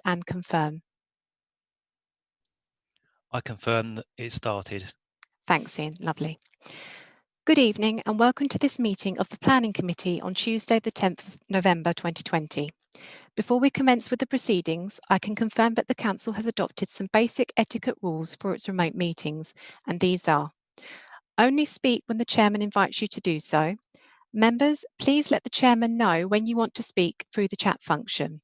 and confirm. I confirm that it started. Thanks, Ian. Lovely. Good evening and welcome to this meeting of the Planning Committee on Tuesday the 10th of November 2020. Before we commence with the proceedings, I can confirm that the Council has adopted some basic etiquette rules for its remote meetings, and these are: only speak when the Chairman invites you to do so. Members, please let the Chairman know when you want to speak through the chat function.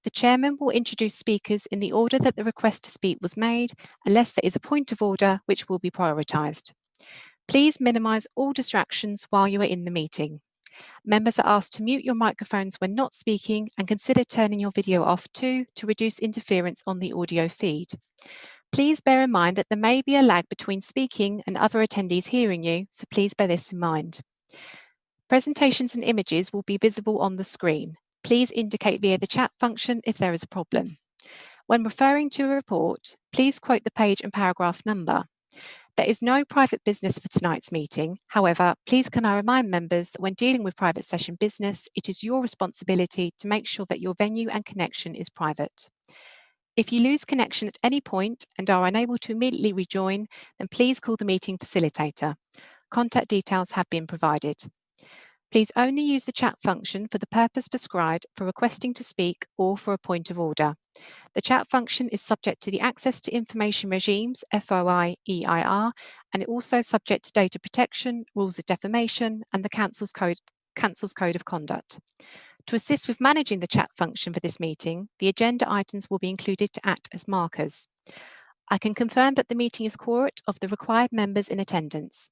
The Chairman will introduce speakers in the order that the request to speak was made, unless there is a point of order which will be prioritised. Please minimise all distractions while you are in the meeting. Members are asked to mute your microphones when not speaking and consider turning your video off too to reduce interference on the audio feed. Please bear in mind that there may be a lag between speaking and other attendees hearing you, so please bear this in mind. Presentations and images will be visible on the screen. Please indicate via the chat function if there is a problem. When referring to a report, please quote the page and paragraph number. There is no private business for tonight's meeting. However, please can I remind members that when dealing with private session business, it is your responsibility to make sure that your venue and connection is private. If you lose connection at any point and are unable to immediately rejoin, then please call the meeting facilitator. Contact details have been provided. Please only use the chat function for the purpose prescribed for requesting to speak or for a point of order. The chat function is subject to the Access to Information Regimes, FOI EIR, and it also subject to data protection, rules of defamation, and the Council's Code of Conduct. To assist with managing the chat function for this meeting, the agenda items will be included to act as markers. I can confirm that the meeting is quorate of the required members in attendance.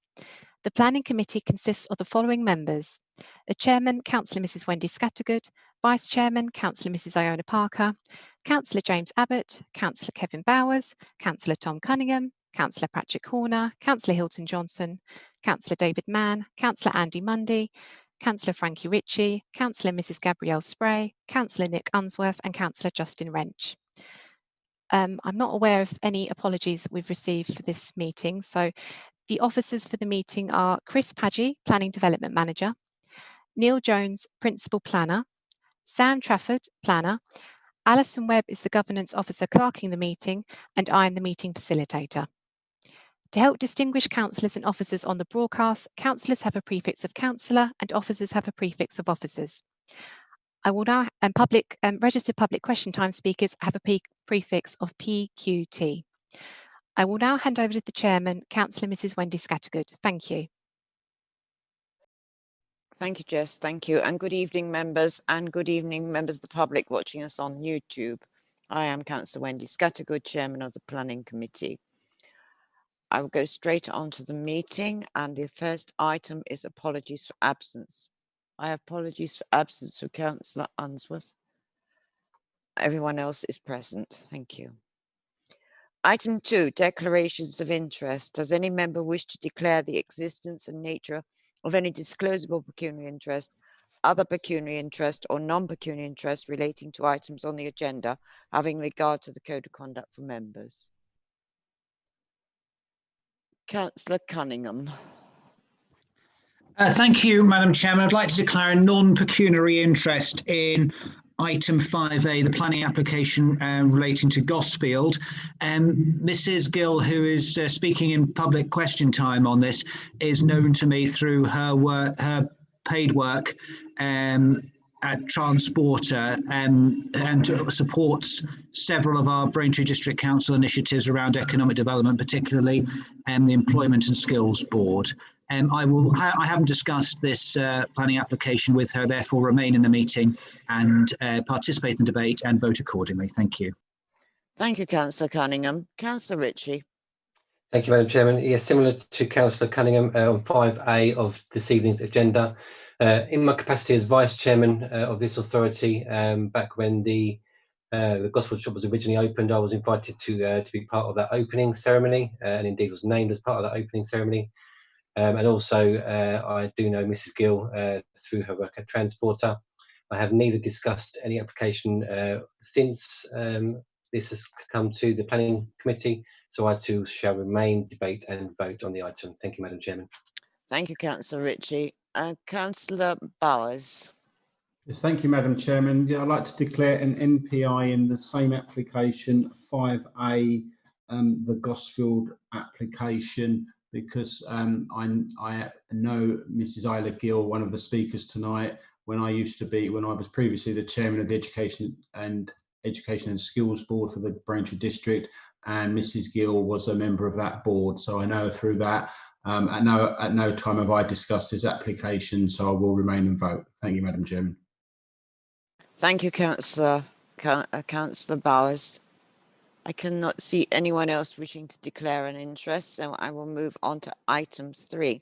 The Planning Committee consists of the following members: the Chairman, Councillor Mrs Wendy Scattergood, Vice Chairman, Councillor Mrs Iona Parker, Councillor James Abbott, Councillor Kevin Bowers, Councillor Tom Cunningham, Councillor Patrick Horner, Councillor Hilton Johnson, Councillor David Mann, Councillor Andy Mundy, Councillor Frankie Ritchie, Councillor Mrs Gabrielle Spray, Councillor Nick Unsworth and Councillor Justin Wrench. I'm not aware of any apologies that we've received for this meeting, so the officers for the meeting are Chris Padgey, Planning Development Manager, Neil Jones, Principal Planner, Sam Trafford, Planner, Alison Webb is the Governance Officer clerking the meeting, and I am the meeting facilitator. To help distinguish councillors and officers on the broadcast, councillors have a prefix of councillor and officers have a prefix of officers. I will now, registered public question time speakers have a prefix of PQT. I will now hand over to the Chairman, Councillor Mrs Wendy Scattergood. Thank you. Thank you, Jess. Thank you. And good evening, members, and good evening, members of the public watching us on YouTube. I am Councillor Wendy Scattergood, Chairman of the Planning Committee. I will go straight on to the meeting, and the first item is apologies for absence. I have apologies for absence for Councillor Unsworth. Everyone else is present. Thank you. Item 2, declarations of interest. Does any member wish to declare the existence and nature of any disclosable pecuniary interest, other pecuniary interest or non-pecuniary interest relating to items on the agenda, having regard to the Code of Conduct for members? Councillor Cunningham. Thank you, Madam Chairman. I'd like to declare a non-pecuniary interest in item 5A, the planning application relating to Gosfield. Mrs Gill, who is speaking in public question time on this, is known to me through her work, her paid work at Transporter, and supports several of our Braintree District Council initiatives around economic development, particularly the Employment and Skills Board. I haven't discussed this planning application with her, therefore remain in the meeting and participate in the debate and vote accordingly. Thank you. Thank you, Councillor Cunningham. Councillor Ritchie. Thank you, Madam Chairman. Yes, similar to Councillor Cunningham on 5A of this evening's agenda. In my capacity as Vice Chairman of this authority, back when the Gosfield shop was originally opened, I was invited to be part of that opening ceremony, and indeed was named as part of that opening ceremony. And also, I do know Mrs Gill through her work at Transporter. I have neither discussed any application since this has come to the Planning Committee, so I too shall remain, debate and vote on the item. Thank you, Madam Chairman. Thank you, Councillor Ritchie. Councillor Bowers. Thank you, Madam Chairman. Yeah, I'd like to declare an NPI in the same application, 5A, the Gosfield application, because I know Mrs. Isla Gill, one of the speakers tonight, when I was previously the chairman of the Education and Skills Board for the Braintree District, and Mrs. Gill was a member of that board. So I know her through that. At no time have I discussed this application, so I will remain and vote. Thank you, Madam Chairman. Thank you, Councillor Bowers. I cannot see anyone else wishing to declare an interest, so I will move on to item 3.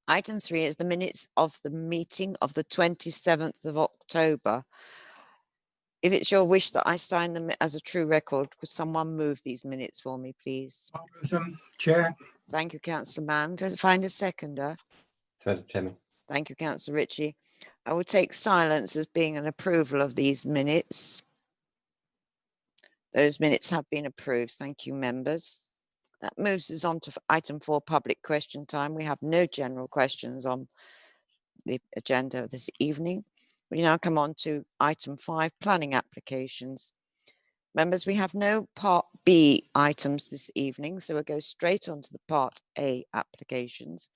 Item 3 is the minutes of the meeting of the 27th of October. If it's your wish that I sign them as a true record, could someone move these minutes for me, please? I'll move them, Chair. Thank you, Councillor Mann. To find a seconder. Madam Chairman. Thank you, Councillor Ritchie. I will take silence as being an approval of these minutes. Those minutes have been approved. Thank you, members. That moves us on to item 4, public question time. We have no general questions on the agenda this evening. We now come on to item 5, planning applications. Members, we have no Part B items this evening, so we'll go straight on to the Part A applications.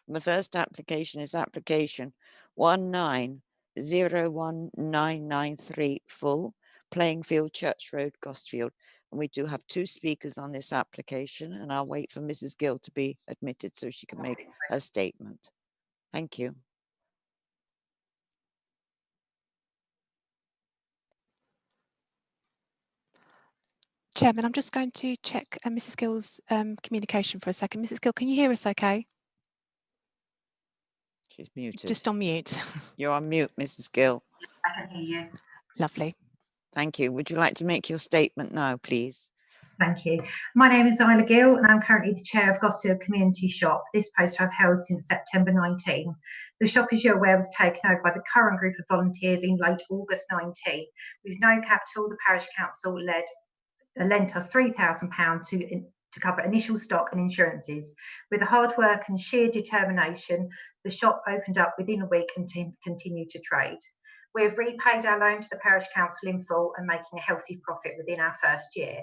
And the first application is application 19019993 full, Playing Field, Church Road, Gosfield. And we do have 2 speakers on this application, and I'll wait for Mrs. Gill to be admitted so she can make her statement. Thank you. Chairman, I'm just going to check Mrs. Gill's communication for a second. Mrs. Gill, can you hear us okay? She's muted. Just on mute. You're on mute, Mrs. Gill. I can hear you. Lovely. Thank you. Would you like to make your statement now, please? Thank you. My name is Isla Gill and I'm currently the chair of Gosfield Community Shop. This post I've held since September 19. The shop, as you're aware, was taken over by the current group of volunteers in late August 19. With no capital, the parish council lent us £3,000 to cover initial stock and insurances. With the hard work and sheer determination, the shop opened up within a week and continued to trade. We have repaid our loan to the parish council in full and making a healthy profit within our first year.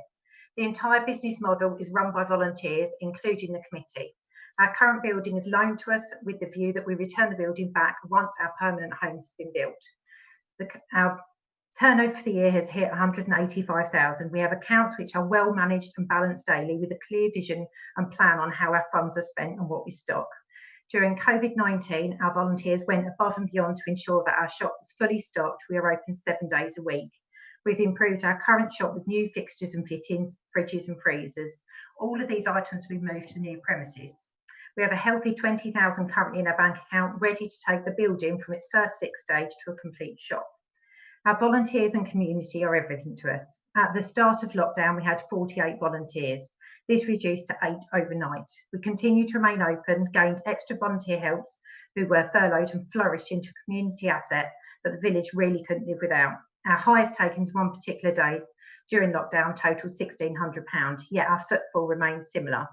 The entire business model is run by volunteers, including the committee. Our current building is loaned to us with the view that we return the building back once our permanent home has been built. Our turnover for the year has hit 185,000. We have accounts which are well managed and balanced daily with a clear vision and plan on how our funds are spent and what we stock. During COVID-19, our volunteers went above and beyond to ensure that our shop was fully stocked. We are open 7 days a week. We've improved our current shop with new fixtures and fittings, fridges and freezers. All of these items will be moved to new premises. We have a healthy 20,000 currently in our bank account, ready to take the building from its first fixed stage to a complete shop. Our volunteers and community are everything to us. At the start of lockdown, we had 48 volunteers. This reduced to 8 overnight. We continue to remain open, gained extra volunteer helps who were furloughed and flourished into a community asset that the village really couldn't live without. Our highest takings one particular day during lockdown totaled £1,600, yet our footfall remains similar.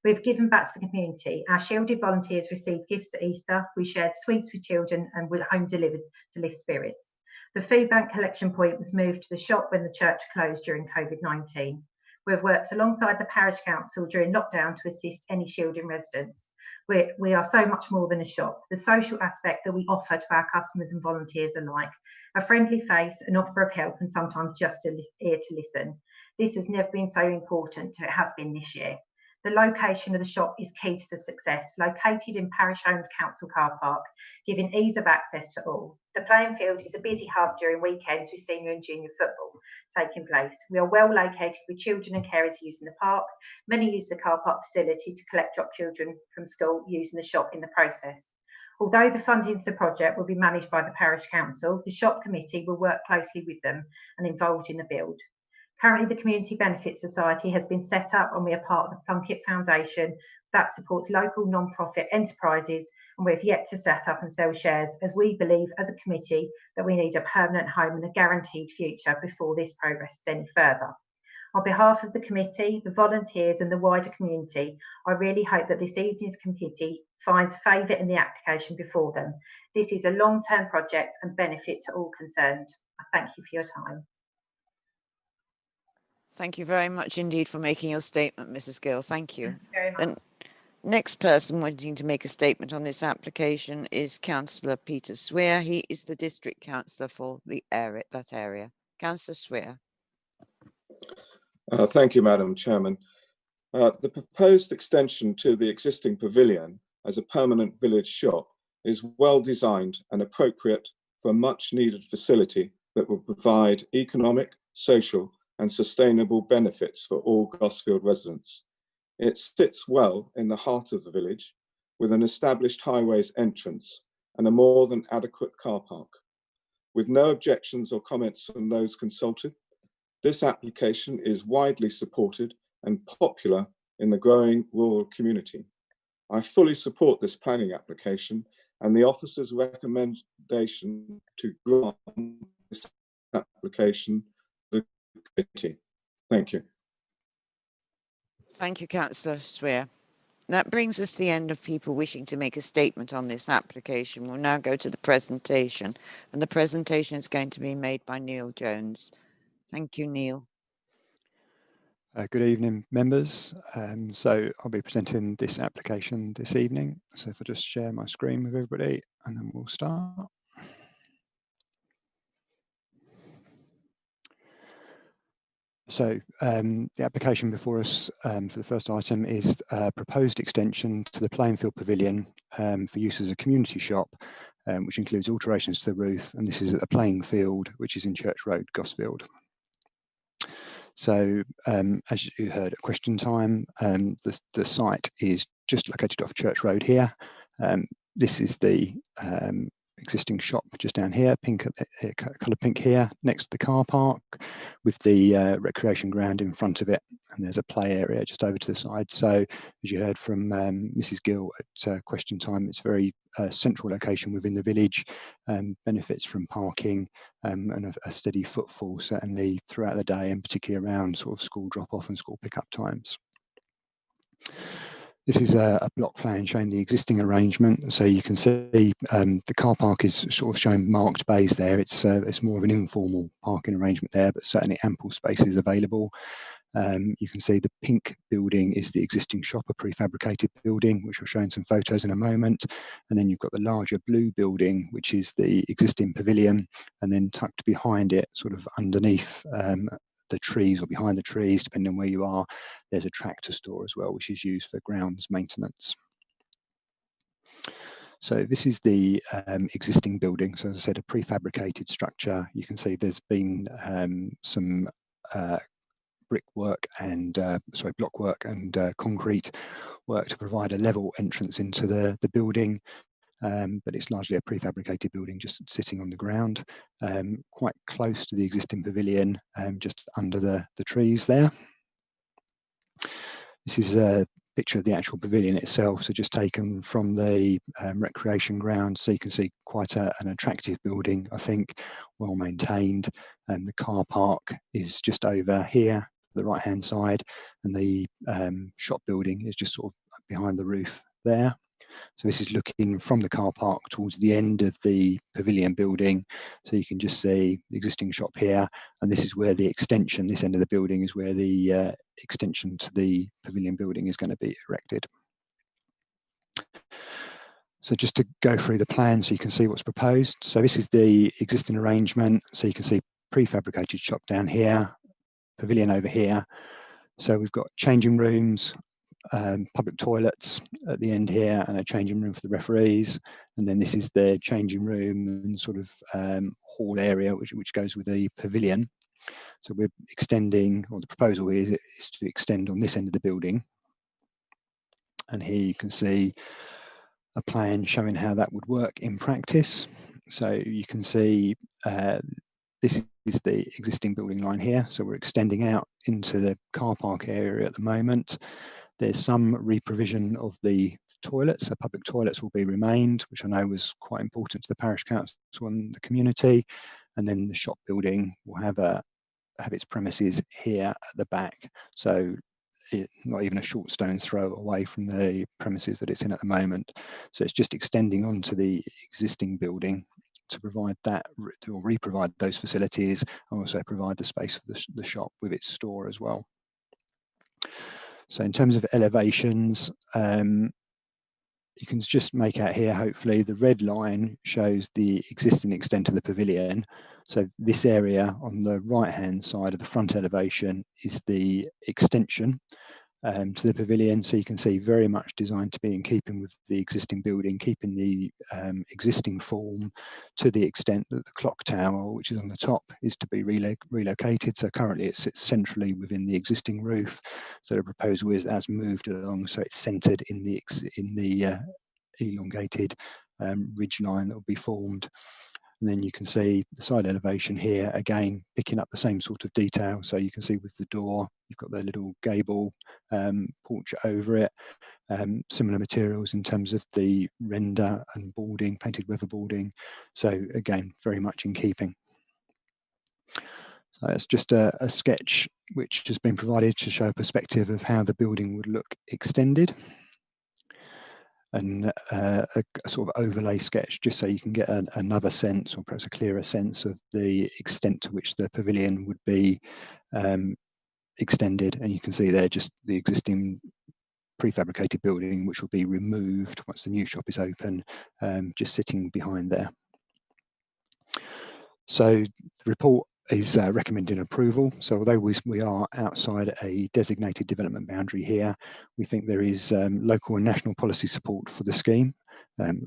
We've given back to the community. Our shielded volunteers received gifts at Easter. We shared sweets with children and were home delivered to lift spirits. The food bank collection point was moved to the shop when the church closed during COVID-19. We've worked alongside the parish council during lockdown to assist any shielding residents. We are so much more than a shop. The social aspect that we offer to our customers and volunteers alike, a friendly face, an offer of help, and sometimes just an ear to listen. This has never been so important as it has been this year. The location of the shop is key to the success, located in parish-owned council car park, giving ease of access to all. The playing field is a busy hub during weekends with senior and junior football taking place. We are well located with children and carers using the park. Many use the car park facility to collect drop children from school using the shop in the process. Although the funding for the project will be managed by the parish council, the shop committee will work closely with them and involved in the build. Currently, the Community Benefit Society has been set up and we are part of the Plunkett Foundation that supports local non-profit enterprises, and we've yet to set up and sell shares as we believe as a committee that we need a permanent home and a guaranteed future before this progresses any further. On behalf of the committee, the volunteers and the wider community, I really hope that this evening's committee finds favour in the application before them. This is a long-term project and benefit to all concerned. I thank you for your time. Thank you very much indeed for making your statement, Mrs. Gill. Thank you. Very much. The next person wanting to make a statement on this application is Councillor Peter Swear. He is the District Councillor for the area, that area. Councillor Swear. Thank you, Madam Chairman. The proposed extension to the existing pavilion as a permanent village shop is well designed and appropriate for a much needed facility that will provide economic, social and sustainable benefits for all Gosfield residents. It sits well in the heart of the village with an established highways entrance and a more than adequate car park. With no objections or comments from those consulted, this application is widely supported and popular in the growing rural community. I fully support this planning application and the officer's recommendation to grant this application to the committee. Thank you. Thank you, Councillor Swear. That brings us to the end of people wishing to make a statement on this application. We'll now go to the presentation, and the presentation is going to be made by Neil Jones. Thank you, Neil. Good evening, members. So I'll be presenting this application this evening. So if I just share my screen with everybody and then we'll start. So the application before us for the first item is a proposed extension to the playing field pavilion for use as a community shop, which includes alterations to the roof, and this is at the playing field, which is in Church Road, Gosfield. So as you heard at question time, the site is just located off Church Road here. This is the existing shop just down here, pink, colour pink here, next to the car park with the recreation ground in front of it, and there's a play area just over to the side. So as you heard from Mrs. Gill at question time, it's very central location within the village, benefits from parking and a steady footfall certainly throughout the day, and particularly around sort of school drop-off and school pick-up times. This is a block plan showing the existing arrangement. So you can see the car park is sort of showing marked bays there. It's more of an informal parking arrangement there, but certainly ample spaces available. You can see the pink building is the existing shop, a prefabricated building, which I'll show in some photos in a moment. And then you've got the larger blue building, which is the existing pavilion, and then tucked behind it, sort of underneath the trees or behind the trees, depending on where you are, there's a tractor store as well, which is used for grounds maintenance. So this is the existing building. So as I said, a prefabricated structure. You can see there's been some brickwork and block work and concrete work to provide a level entrance into the building. But it's largely a prefabricated building just sitting on the ground, quite close to the existing pavilion, just under the trees there. This is a picture of the actual pavilion itself, so just taken from the recreation ground. So you can see quite an attractive building, I think, well maintained. The car park is just over here, the right hand side, and the shop building is just sort of behind the roof there. So this is looking from the car park towards the end of the pavilion building. So you can just see the existing shop here, and this is where the extension, this end of the building is where the extension to the pavilion building is going to be erected. So just to go through the plan so you can see what's proposed. So this is the existing arrangement. So you can see prefabricated shop down here, pavilion over here. So we've got changing rooms, public toilets at the end here, and a changing room for the referees, and then this is the changing room and sort of hall area which goes with the pavilion. So we're extending, or the proposal is to extend on this end of the building, and here you can see a plan showing how that would work in practice. So you can see this is the existing building line here, so we're extending out into the car park area at the moment. There's some reprovision of the toilets, so public toilets will be remained, which I know was quite important to the parish council and the community. And then the shop building will have a have its premises here at the back. So not even a short stone's throw away from the premises that it's in at the moment. So it's just extending onto the existing building to provide that, or re-provide those facilities, and also provide the space for the shop with its store as well. So in terms of elevations, you can just make out here, hopefully, the red line shows the existing extent of the pavilion. So this area on the right-hand side of the front elevation is the extension to the pavilion. So you can see very much designed to be in keeping with the existing building, keeping the existing form to the extent that the clock tower, which is on the top, is to be relocated. So currently it sits centrally within the existing roof. So the proposal is as moved along, so it's centred in the elongated ridge line that will be formed. And then you can see the side elevation here, again, picking up the same sort of detail. So you can see with the door, you've got the little gable porch over it. Similar materials in terms of the render and boarding, painted weatherboarding. So again, very much in keeping. So it's just a sketch which has been provided to show a perspective of how the building would look extended. And a sort of overlay sketch, just so you can get another sense, or perhaps a clearer sense, of the extent to which the pavilion would be extended. And you can see there just the existing prefabricated building, which will be removed once the new shop is open, just sitting behind there. So the report is recommending approval. So although we are outside a designated development boundary here, we think there is local and national policy support for the scheme.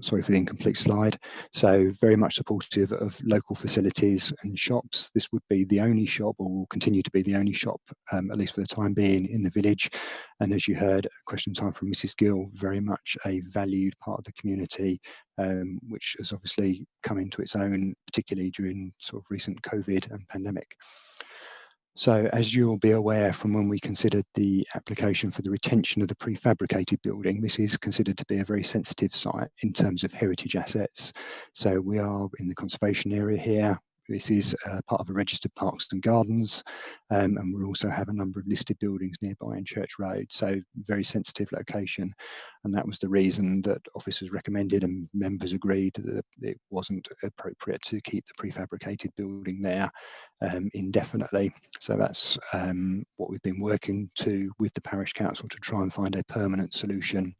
Sorry for the incomplete slide. So very much supportive of local facilities and shops. This would be the only shop, or will continue to be the only shop, at least for the time being, in the village. And as you heard, question time from Mrs. Gill, very much a valued part of the community, which has obviously come into its own, particularly during sort of recent COVID and pandemic. So as you'll be aware from when we considered the application for the retention of the prefabricated building, this is considered to be a very sensitive site in terms of heritage assets. So we are in the conservation area here. This is part of a registered parks and gardens, and we also have a number of listed buildings nearby in Church Road, so very sensitive location. And that was the reason that officers recommended and members agreed that it wasn't appropriate to keep the prefabricated building there indefinitely. So that's what we've been working with the parish council to try and find a permanent solution.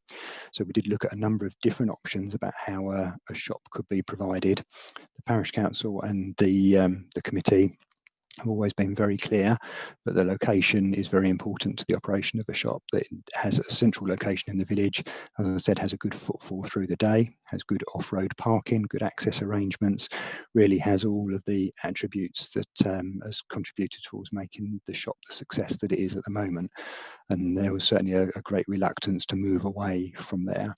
So we did look at a number of different options about how a shop could be provided. The parish council and the committee have always been very clear that the location is very important to the operation of a shop, that it has a central location in the village, as I said, has a good footfall through the day, has good off-road parking, good access arrangements, really has all of the attributes that has contributed towards making the shop the success that it is at the moment. And there was certainly a great reluctance to move away from there.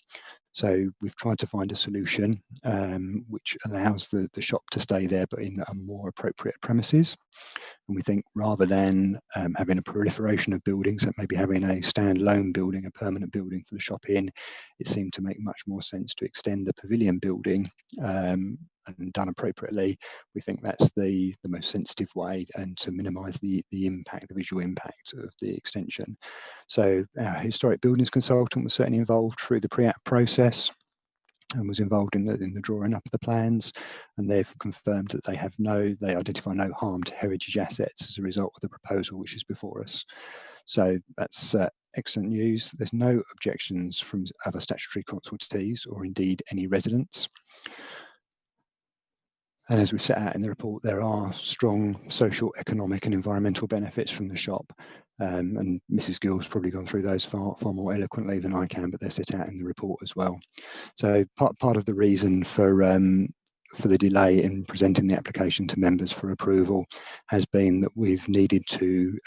So we've tried to find a solution which allows the shop to stay there, but in a more appropriate premises. And we think rather than having a proliferation of buildings, that maybe having a standalone building, a permanent building for the shop in, it seemed to make much more sense to extend the pavilion building and done appropriately. We think that's the most sensitive way, and to minimise the impact, the visual impact of the extension. So our historic buildings consultant was certainly involved through the pre-app process and was involved in the drawing up of the plans, and they've confirmed that they identify no harm to heritage assets as a result of the proposal which is before us. So that's excellent news. There's no objections from other statutory consultees or indeed any residents. And as we've set out in the report, there are strong social, economic and environmental benefits from the shop. And Mrs. Gill's probably gone through those far more eloquently than I can, but they're set out in the report as well. So part of the reason for the delay in presenting the application to members for approval has been that we've needed to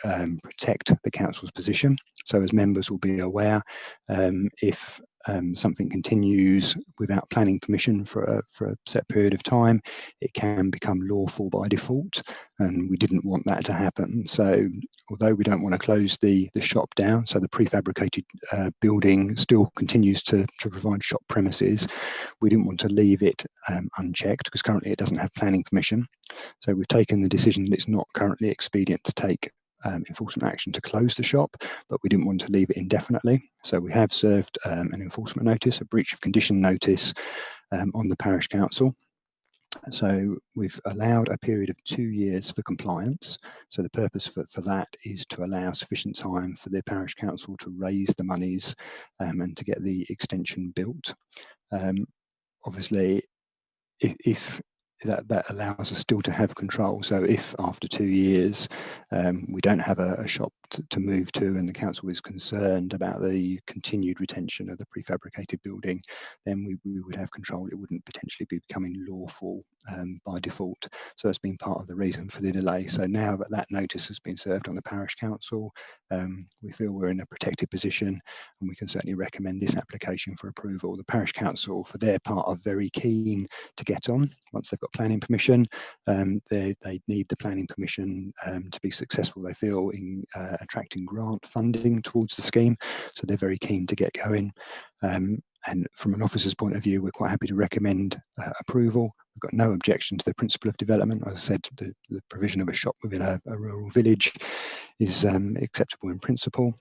protect the council's position. So as members will be aware, if something continues without planning permission for a set period of time, it can become lawful by default, and we didn't want that to happen. So although we don't want to close the shop down, so the prefabricated building still continues to provide shop premises, we didn't want to leave it unchecked, because currently it doesn't have planning permission. So we've taken the decision that it's not currently expedient to take enforcement action to close the shop, but we didn't want to leave it indefinitely. So we have served an enforcement notice, a breach of condition notice, on the parish council. So we've allowed a period of 2 years for compliance. So the purpose for that is to allow sufficient time for the parish council to raise the monies and to get the extension built. Obviously, if that allows us still to have control. So if after 2 years we don't have a shop to move to, and the council is concerned about the continued retention of the prefabricated building, then we would have control. It wouldn't potentially be becoming lawful by default. So that's been part of the reason for the delay. So now that that notice has been served on the parish council, we feel we're in a protected position, and we can certainly recommend this application for approval. The parish council, for their part, are very keen to get on once they've got planning permission. They need the planning permission to be successful, they feel, in attracting grant funding towards the scheme. So they're very keen to get going. And from an officer's point of view, we're quite happy to recommend approval. We've got no objection to the principle of development. As I said, the provision of a shop within a rural village is acceptable in principle.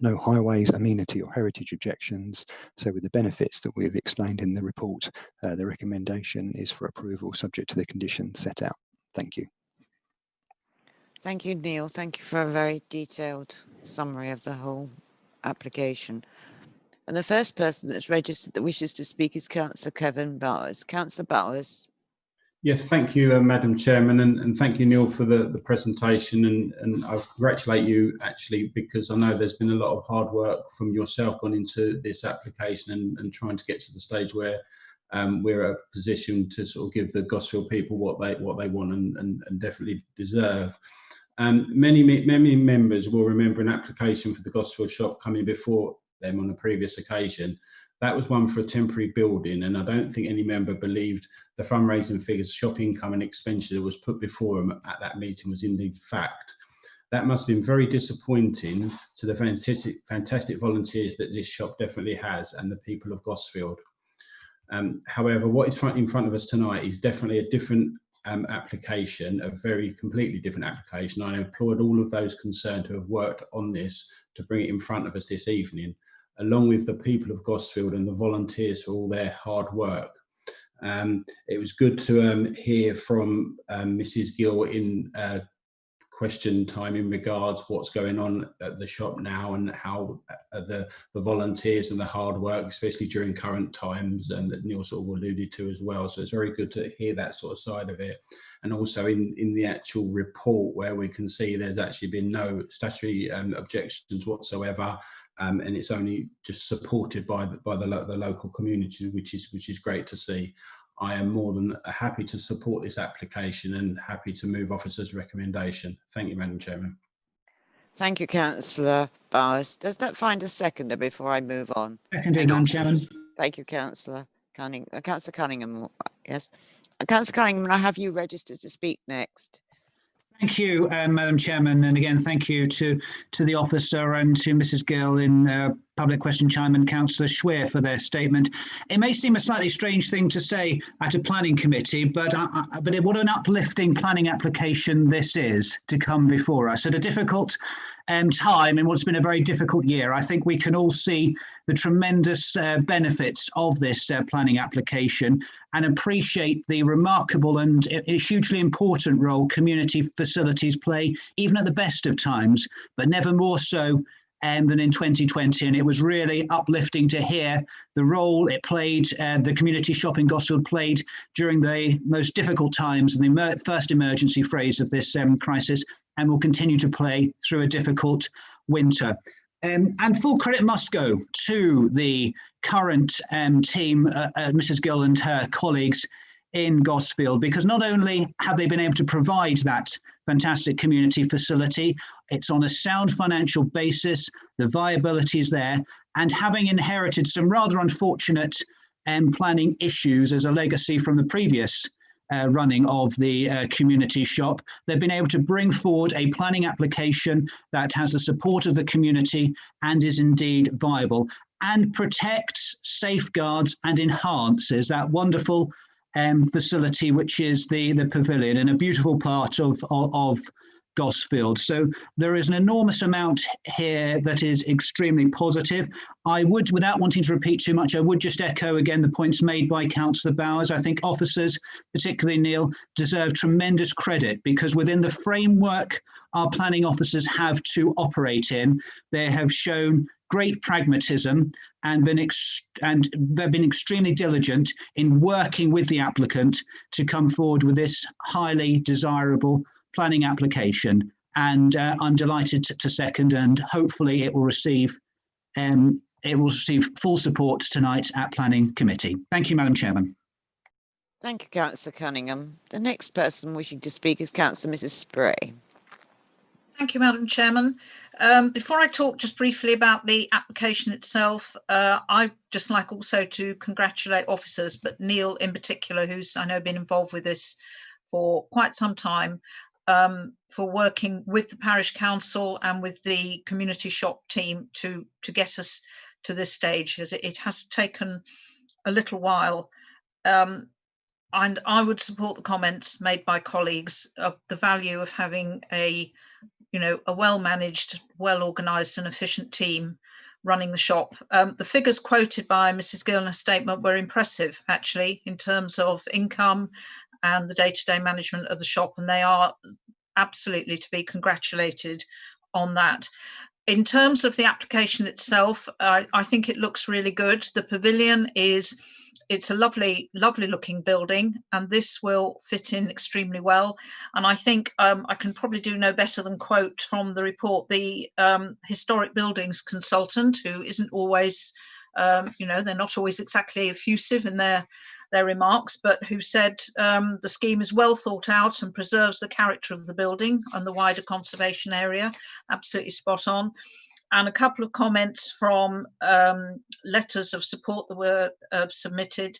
No highways, amenity or heritage objections. So with the benefits that we've explained in the report, the recommendation is for approval subject to the conditions set out. Thank you. Thank you, Neil. Thank you for a very detailed summary of the whole application. And the first person that's registered that wishes to speak is Councillor Kevin Bowers. Councillor Bowers. Yeah, thank you, Madam Chairman, and thank you, Neil, for the presentation. And I congratulate you, actually, because I know there's been a lot of hard work from yourself gone into this application and trying to get to the stage where we're in a position to sort of give the Gosfield people what they want and definitely deserve. Many members will remember an application for the Gosfield shop coming before them on a previous occasion. That was one for a temporary building, and I don't think any member believed the fundraising figures, shop income and expenditure that was put before them at that meeting was indeed fact. That must have been very disappointing to the fantastic volunteers that this shop definitely has and the people of Gosfield. However, what is in front of us tonight is definitely a different application, a very completely different application. I applaud all of those concerned who have worked on this to bring it in front of us this evening, along with the people of Gosfield and the volunteers for all their hard work. It was good to hear from Mrs. Gill in question time in regards what's going on at the shop now and how the volunteers and the hard work, especially during current times, and that Neil sort of alluded to as well. So it's very good to hear that sort of side of it. And also in the actual report, where we can see there's actually been no statutory objections whatsoever. And it's only just supported by the local community, which is great to see. I am more than happy to support this application and happy to move officer's recommendation. Thank you, Madam Chairman. Thank you, Councillor Bowers. Does that find a seconder before I move on? Seconded, Madam Chairman. Thank you, Councillor Cunningham. Councillor Cunningham, yes. Councillor Cunningham, I have you registered to speak next. Thank you, Madam Chairman, and again, thank you to the officer and to Mrs. Gill in Public Question Time and Councillor Schweer for their statement. It may seem a slightly strange thing to say at a planning committee, but what an uplifting planning application this is to come before us at a difficult time in what's been a very difficult year. I think we can all see the tremendous benefits of this planning application and appreciate the remarkable and hugely important role community facilities play, even at the best of times, but never more so than in 2020. And it was really uplifting to hear the role it played, the community shop in Gosfield played during the most difficult times and the first emergency phase of this crisis, and will continue to play through a difficult winter. And full credit must go to the current team, Mrs. Gill and her colleagues in Gosfield, because not only have they been able to provide that fantastic community facility, it's on a sound financial basis, the viability is there, and having inherited some rather unfortunate planning issues as a legacy from the previous running of the community shop, they've been able to bring forward a planning application that has the support of the community and is indeed viable and protects, safeguards and enhances that wonderful facility which is the pavilion and a beautiful part of Gosfield. So there is an enormous amount here that is extremely positive. I would, without wanting to repeat too much, I would just echo again the points made by Councillor Bowers. I think officers, particularly Neil, deserve tremendous credit because within the framework our planning officers have to operate in, they have shown great pragmatism and they've been extremely diligent in working with the applicant to come forward with this highly desirable planning application, and I'm delighted to second, and hopefully it will receive full support tonight at Planning Committee. Thank you, Madam Chairman. Thank you, Councillor Cunningham. The next person wishing to speak is Councillor Mrs. Spray. Thank you, Madam Chairman. Before I talk just briefly about the application itself, I'd just like also to congratulate officers, but Neil in particular, who's I know been involved with this for quite some time, for working with the parish council and with the community shop team to get us to this stage, as it has taken a little while. And I would support the comments made by colleagues of the value of having a well-managed, well-organised and efficient team running the shop. The figures quoted by Mrs. Gill in her statement were impressive, actually, in terms of income and the day-to-day management of the shop, and they are absolutely to be congratulated on that. In terms of the application itself, I think it looks really good. The pavilion it's a lovely looking building, and this will fit in extremely well. And I think I can probably do no better than quote from the report the historic buildings consultant, who isn't always, they're not always exactly effusive in their remarks, but who said the scheme is well thought out and preserves the character of the building and the wider conservation area. Absolutely spot on. And a couple of comments from letters of support that were submitted.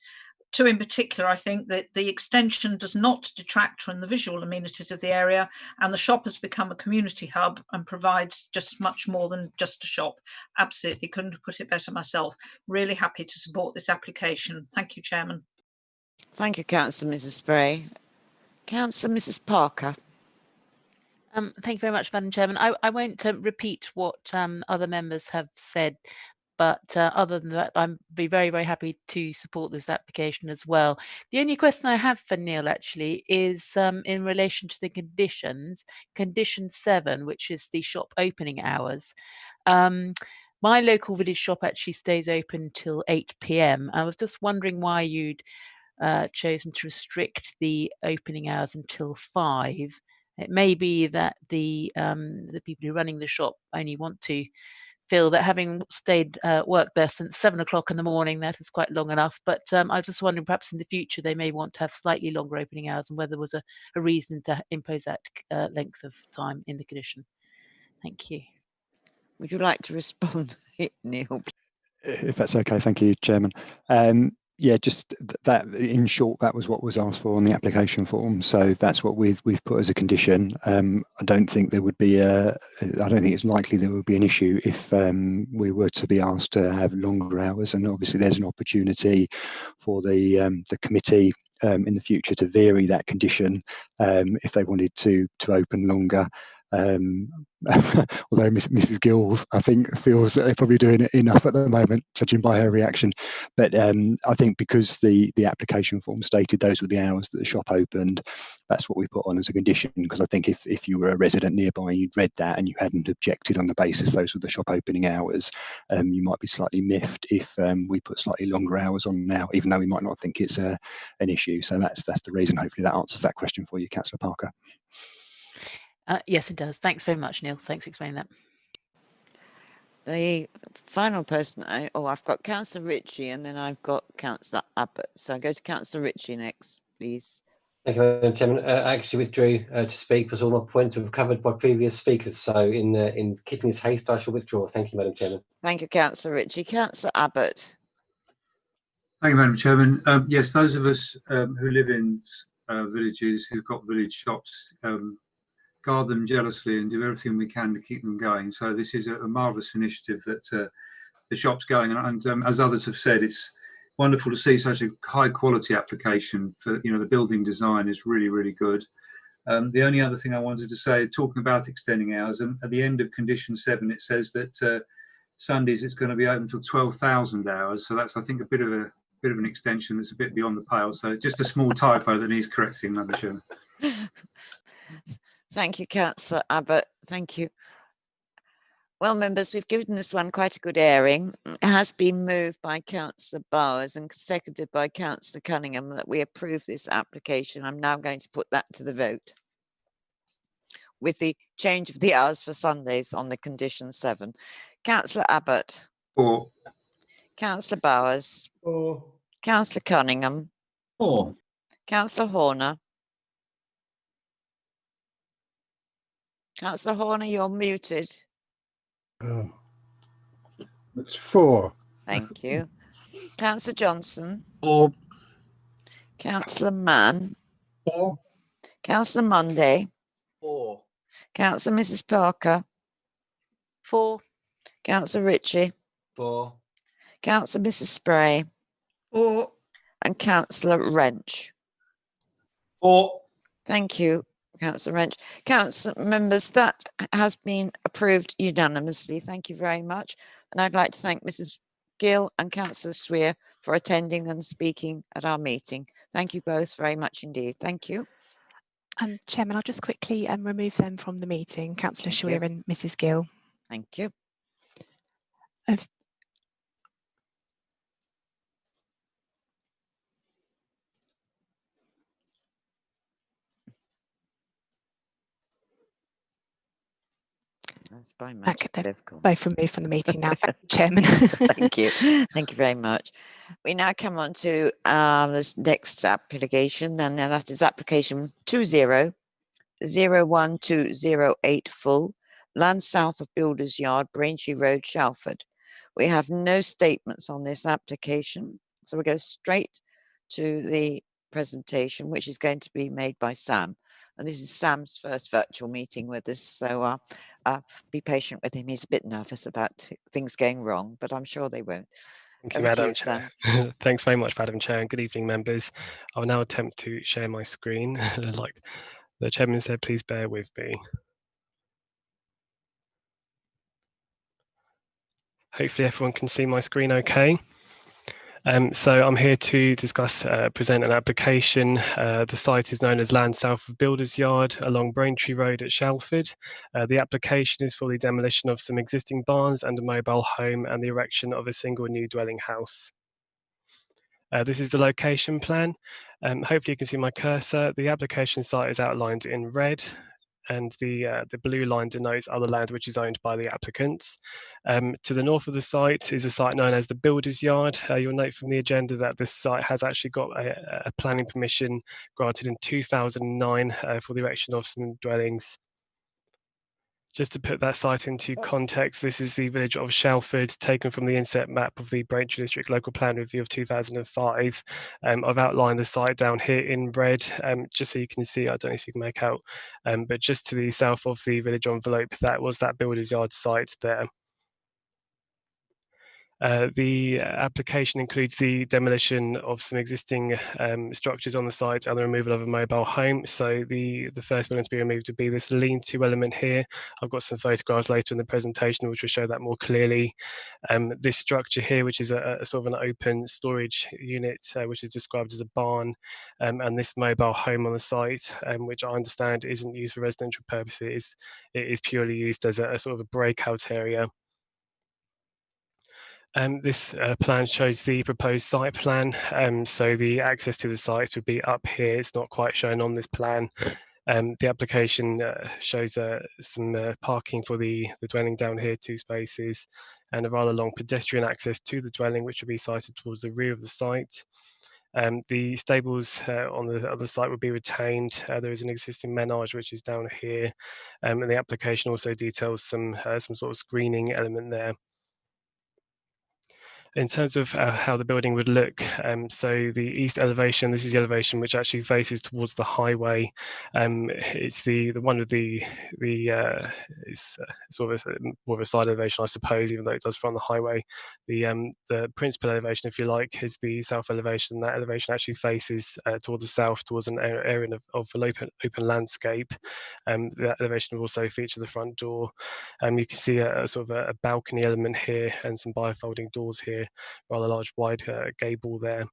Two in particular, I think that the extension does not detract from the visual amenities of the area, and the shop has become a community hub and provides just much more than just a shop. Absolutely, couldn't have put it better myself. Really happy to support this application. Thank you, Chairman. Thank you, Councillor Mrs. Spray. Councillor Mrs. Parker. Thank you very much, Madam Chairman. I won't repeat what other members have said, but other than that, I'm very, very happy to support this application as well. The only question I have for Neil actually is in relation to the conditions, condition 7, which is the shop opening hours. My local village shop actually stays open till 8 p.m. I was just wondering why you'd chosen to restrict the opening hours until 5. It may be that the people who are running the shop only want to feel that having stayed worked there since 7 o'clock in the morning, that is quite long enough. But I was just wondering, perhaps in the future they may want to have slightly longer opening hours, and whether there was a reason to impose that length of time in the condition. Thank you. Would you like to respond, Neil? If that's okay, thank you, Chairman. Yeah, just that in short, that was what was asked for on the application form. So that's what we've put as a condition. I don't think there would be I don't think it's likely there would be an issue if we were to be asked to have longer hours. And obviously, there's an opportunity for the committee in the future to vary that condition if they wanted to open longer. Although Mrs. Gill, I think, feels that they're probably doing it enough at the moment, judging by her reaction. But I think because the application form stated those were the hours that the shop opened, that's what we put on as a condition. Because I think if you were a resident nearby, you'd read that and you hadn't objected on the basis those were the shop opening hours, you might be slightly miffed if we put slightly longer hours on now, even though we might not think it's an issue. So that's the reason. Hopefully that answers that question for you, Councillor Parker. Yes, it does. Thanks very much, Neil. Thanks for explaining that. The final person, I've got Councillor Ritchie and then I've got Councillor Abbott. So I go to Councillor Ritchie next, please. Thank you, Madam Chairman. I actually withdrew to speak because all my points were covered by previous speakers. So in keeping this haste, I shall withdraw. Thank you, Madam Chairman. Thank you, Councillor Ritchie. Councillor Abbott. Thank you, Madam Chairman. Yes, those of us who live in villages who've got village shops guard them jealously and do everything we can to keep them going. So this is a marvellous initiative that the shop's going, and as others have said, it's wonderful to see such a high quality application for, the building design is really, really good. The only other thing I wanted to say, talking about extending hours, at the end of condition 7, it says that Sundays it's going to be open till 12,000 hours. So that's, I think, a bit of an extension that's a bit beyond the pale. So just a small typo that needs correcting, Madam Chairman. Thank you, Councillor Abbott. Thank you. Well, members, we've given this one quite a good airing. It has been moved by Councillor Bowers and seconded by Councillor Cunningham that we approve this application. I'm now going to put that to the vote with the change of the hours for Sundays on the condition 7. Councillor Abbott. For. Councillor Bowers. For. Councillor Cunningham. For. Councillor Horner. Councillor Horner, you're muted. It's 4. Thank you. Councillor Johnson. 4. Councillor Mann. 4. Councillor Monday. 4. Councillor Mrs. Parker. 4. Councillor Ritchie. 4. Councillor Mrs. Spray. 4. And Councillor Wrench. 4. Thank you, Councillor Wrench. Councillor members, that has been approved unanimously. Thank you very much. And I'd like to thank Mrs. Gill and Councillor Swear for attending and speaking at our meeting. Thank you both very much indeed. Thank you. Chairman, I'll just quickly remove them from the meeting, Councillor Swear and Mrs. Gill. Thank you. That's by much difficult. Both removed from the meeting now, Chairman. Thank you. Thank you very much. We now come on to this next application, and that is application 20-01208 full, land south of Builders Yard, Braintree Road, Shalford. We have no statements on this application, so we go straight to the presentation, which is going to be made by Sam. And this is Sam's first virtual meeting with us, so be patient with him. He's a bit nervous about things going wrong, but I'm sure they won't. Thank you, Madam Chair. Thanks very much, Madam Chair, and good evening, members. I'll now attempt to share my screen. Like the Chairman said, please bear with me. Hopefully everyone can see my screen okay. So I'm here to discuss, present an application. The site is known as land south of Builders Yard along Braintree Road at Shalford. The application is for the demolition of some existing barns and a mobile home and the erection of a single new dwelling house. This is the location plan. Hopefully you can see my cursor. The application site is outlined in red, and the blue line denotes other land which is owned by the applicants. To the north of the site is a site known as the Builders Yard. You'll note from the agenda that this site has actually got a planning permission granted in 2009 for the erection of some dwellings. Just to put that site into context, this is the village of Shalford, taken from the inset map of the Braintree District Local Plan Review of 2005. I've outlined the site down here in red, just so you can see. I don't know if you can make out, but just to the south of the village envelope, that was that Builders Yard site there. The application includes the demolition of some existing structures on the site and the removal of a mobile home. So the first building to be removed would be this lean-to element here. I've got some photographs later in the presentation which will show that more clearly. This structure here, which is a sort of an open storage unit, which is described as a barn, and this mobile home on the site, which I understand isn't used for residential purposes. It is purely used as a sort of a breakout area. This plan shows the proposed site plan. So the access to the site would be up here. It's not quite shown on this plan. The application shows some parking for the dwelling down here, 2 spaces, and a rather long pedestrian access to the dwelling, which will be sited towards the rear of the site. The stables on the other site will be retained. There is an existing menage which is down here, and the application also details some sort of screening element there. In terms of how the building would look, so the east elevation, this is the elevation which actually faces towards the highway. It's the one with it's sort of more of a side elevation, I suppose, even though it does front the highway. The principal elevation, if you like, is the south elevation. That elevation actually faces toward the south, towards an area of an open landscape. That elevation will also feature the front door. You can see a sort of a balcony element here and some bifolding doors here, rather large wide gable there.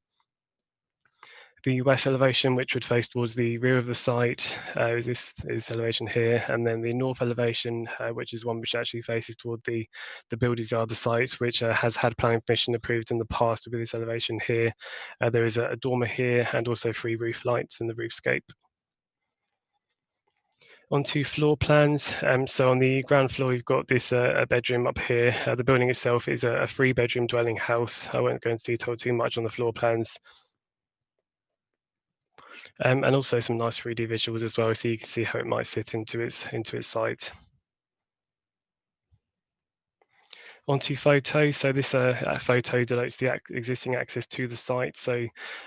The west elevation, which would face towards the rear of the site, is this elevation here, and then the north elevation, which is one which actually faces toward the builder's yard, the site, which has had planning permission approved in the past, with this elevation here. There is a dormer here and also 3 roof lights in the roofscape. Onto floor plans. So on the ground floor, you've got this a bedroom up here. The building itself is a 3-bedroom dwelling house. I won't go into detail too much on the floor plans. And also some nice 3D visuals as well, so you can see how it might sit into its site. Onto photos. So this photo denotes the existing access to the site. So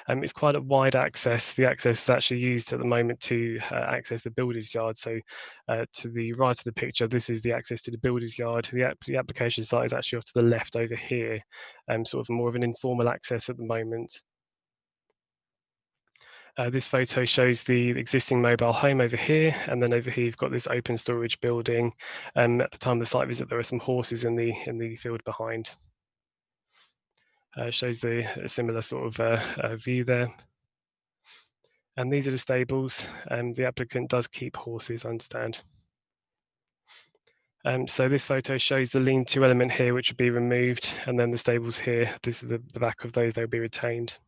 it's quite a wide access. The access is actually used at the moment to access the builder's yard. So to the right of the picture, this is the access to the builder's yard. The application site is actually off to the left over here, sort of more of an informal access at the moment. This photo shows the existing mobile home over here, and then over here you've got this open storage building. At the time of the site visit, there are some horses in the field behind. Shows the similar sort of view there. And these are the stables. The applicant does keep horses, I understand. So this photo shows the lean-to element here, which would be removed, and then the stables here. This is the back of those; they'll be retained.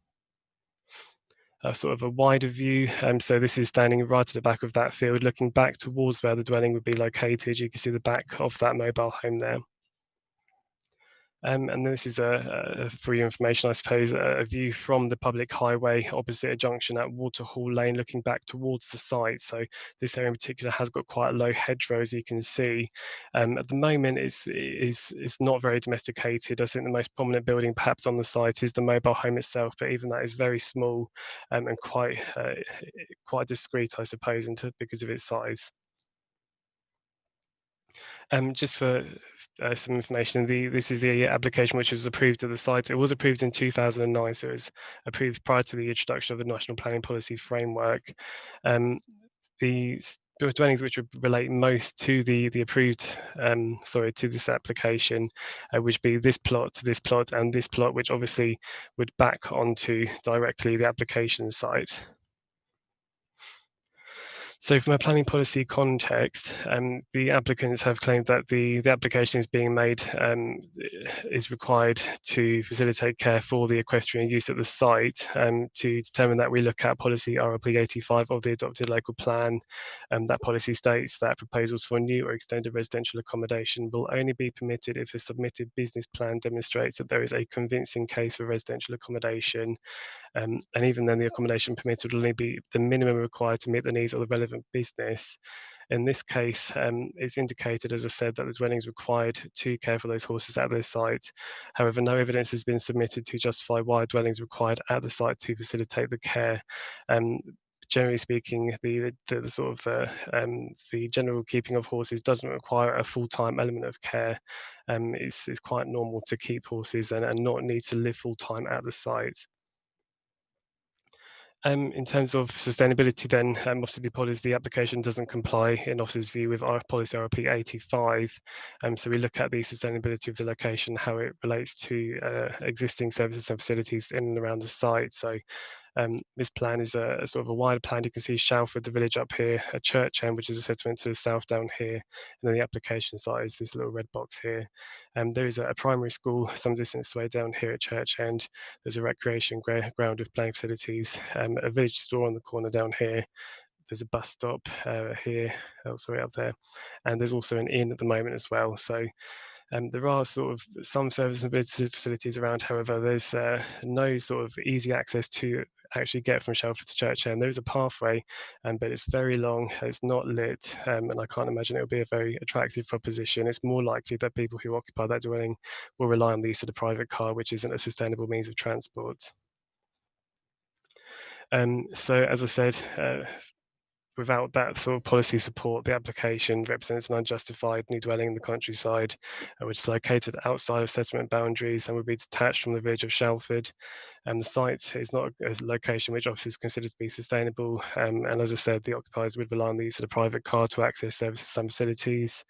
Sort of a wider view. So this is standing right at the back of that field, looking back towards where the dwelling would be located. You can see the back of that mobile home there. And this is for your information, I suppose, a view from the public highway opposite a junction at Waterhall Lane, looking back towards the site. So this area in particular has got quite a low hedgerow, as you can see. At the moment, it's not very domesticated. I think the most prominent building perhaps on the site is the mobile home itself, but even that is very small and quite discreet, I suppose, because of its size. Just for some information, this is the application which was approved at the site. It was approved in 2009, so it was approved prior to the introduction of the National Planning Policy Framework. The dwellings which would relate most to the approved, to this application, which be this plot, and this plot, which obviously would back onto directly the application site. So from a planning policy context, the applicants have claimed that the application is being made is required to facilitate care for the equestrian use at the site. To determine that, we look at policy RLP 85 of the adopted local plan. That policy states that proposals for new or extended residential accommodation will only be permitted if a submitted business plan demonstrates that there is a convincing case for residential accommodation. And even then, the accommodation permitted will only be the minimum required to meet the needs of the relevant business. In this case, it's indicated, as I said, that the dwelling is required to care for those horses at their site. However, no evidence has been submitted to justify why a dwelling is required at the site to facilitate the care. Generally speaking, the general keeping of horses doesn't require a full-time element of care. It's quite normal to keep horses and not need to live full-time at the site. In terms of sustainability then, obviously the application doesn't comply in Office's view with our policy RP 85. So we look at the sustainability of the location, how it relates to existing services and facilities in and around the site. So this plan is a sort of a wider plan. You can see Shalford, the village up here, a church end, which is a settlement to the south down here, and then the application site is this little red box here. There is a primary school some distance away down here at Church End. There's a recreation ground with playing facilities, a village store on the corner down here. There's a bus stop here, sorry, up there, and there's also an inn at the moment as well. So There are sort of some service and mobility facilities around, however, there's no sort of easy access to actually get from Shelford to Church End. There is a pathway, but it's very long, it's not lit, and I can't imagine it'll be a very attractive proposition. It's more likely that people who occupy that dwelling will rely on the use of the private car, which isn't a sustainable means of transport. So as I said, without that sort of policy support, the application represents an unjustified new dwelling in the countryside, which is located outside of settlement boundaries and would be detached from the village of Shelford. And the site is not a location which obviously is considered to be sustainable. And as I said, the occupiers would rely on the use of the private car to access services and facilities.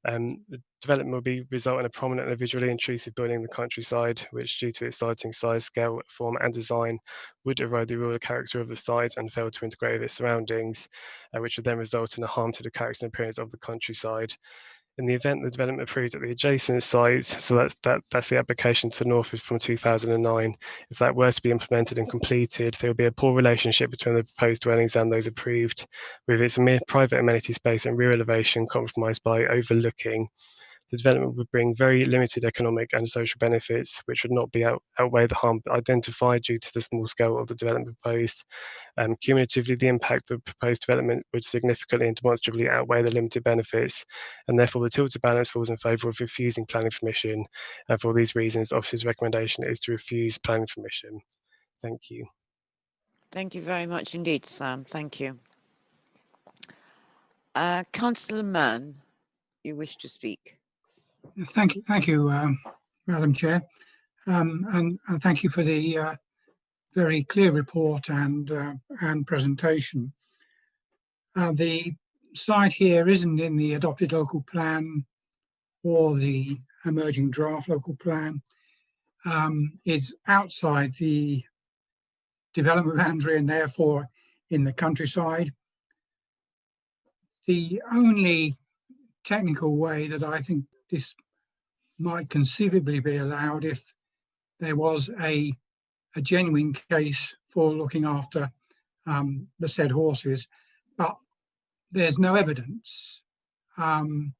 The development will result in a prominent and visually intrusive building in the countryside, which, due to its siting size, scale, form, and design, would erode the rural character of the site and fail to integrate with its surroundings, which would then result in a harm to the character and appearance of the countryside. In the event the development approved at the adjacent site, so that's the application to the north is from 2009. If that were to be implemented and completed, there would be a poor relationship between the proposed dwellings and those approved, with its mere private amenity space and rear elevation compromised by overlooking. The development would bring very limited economic and social benefits, which would not be outweigh the harm identified due to the small scale of the development proposed. Cumulatively, the impact of the proposed development would significantly and demonstrably outweigh the limited benefits, and therefore the tilted balance falls in favour of refusing planning permission. And for all these reasons, the officer's recommendation is to refuse planning permission. Thank you. Thank you very much indeed, Sam. Thank you. Councillor Mann, you wish to speak. Thank you, Madam Chair, and thank you for the very clear report and presentation. The site here isn't in the adopted local plan or the emerging draft local plan. It's outside the development boundary and therefore in the countryside. The only technical way that I think this might conceivably be allowed if there was a genuine case for looking after the said horses, but there's no evidence, and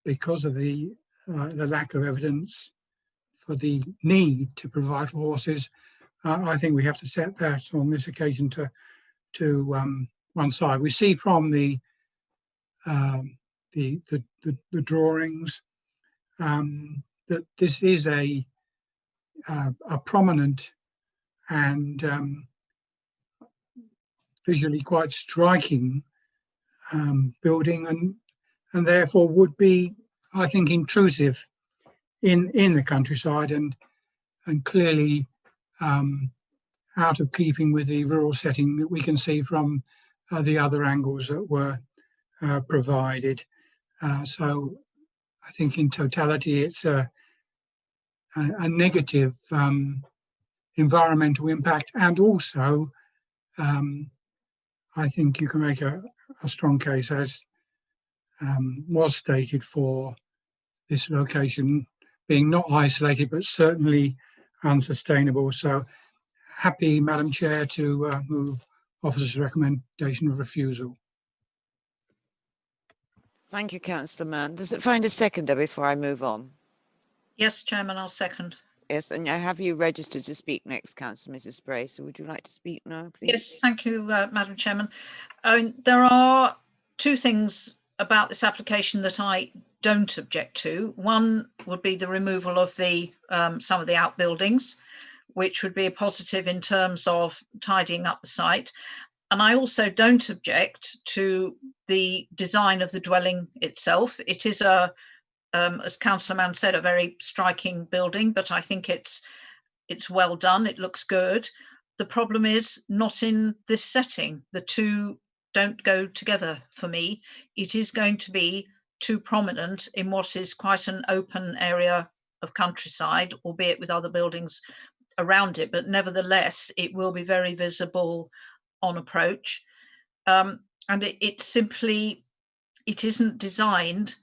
because of the lack of evidence for the need to provide for horses, I think we have to set that on this occasion to one side. We see from the drawings that this is a prominent and visually quite striking building, and therefore would be, I think, intrusive in the countryside and clearly out of keeping with the rural setting that we can see from the other angles that were provided. So I think in totality it's a negative environmental impact, and also I think you can make a strong case, as was stated, for this location being not isolated but certainly unsustainable. So happy, Madam Chair, to move Officer's recommendation of refusal. Thank you, Councillor Mann. Does it find a seconder before I move on? Yes, Chairman, I'll second. Yes, and I have you registered to speak next, Councillor Mrs. Spray. So would you like to speak now, please? Yes, thank you, Madam Chairman. There are two things about this application that I don't object to. One would be the removal of the some of the outbuildings, which would be a positive in terms of tidying up the site. And I also don't object to the design of the dwelling itself. It is as Councillor Mann said, a very striking building, but I think it's well done. It looks good. The problem is not in this setting. The two don't go together for me. It is going to be too prominent in what is quite an open area of countryside, albeit with other buildings around it, but nevertheless it will be very visible on approach, and it simply isn't designed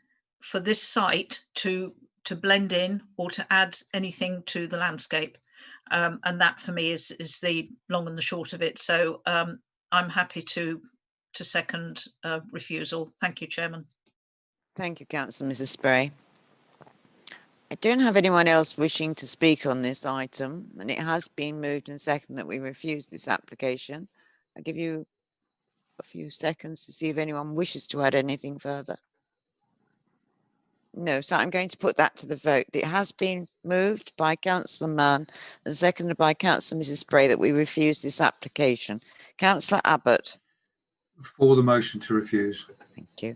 for this site to blend in or to add anything to the landscape, and that for me is the long and the short of it. So I'm happy to second refusal. Thank you, Chairman. Thank you, Councillor Mrs. Spray. I don't have anyone else wishing to speak on this item, and it has been moved and seconded that we refuse this application. I'll give you a few seconds to see if anyone wishes to add anything further. No, so I'm going to put that to the vote. It has been moved by Councillor Mann and seconded by Councillor Mrs. Spray that we refuse this application. Councillor Abbott. For the motion to refuse. Thank you.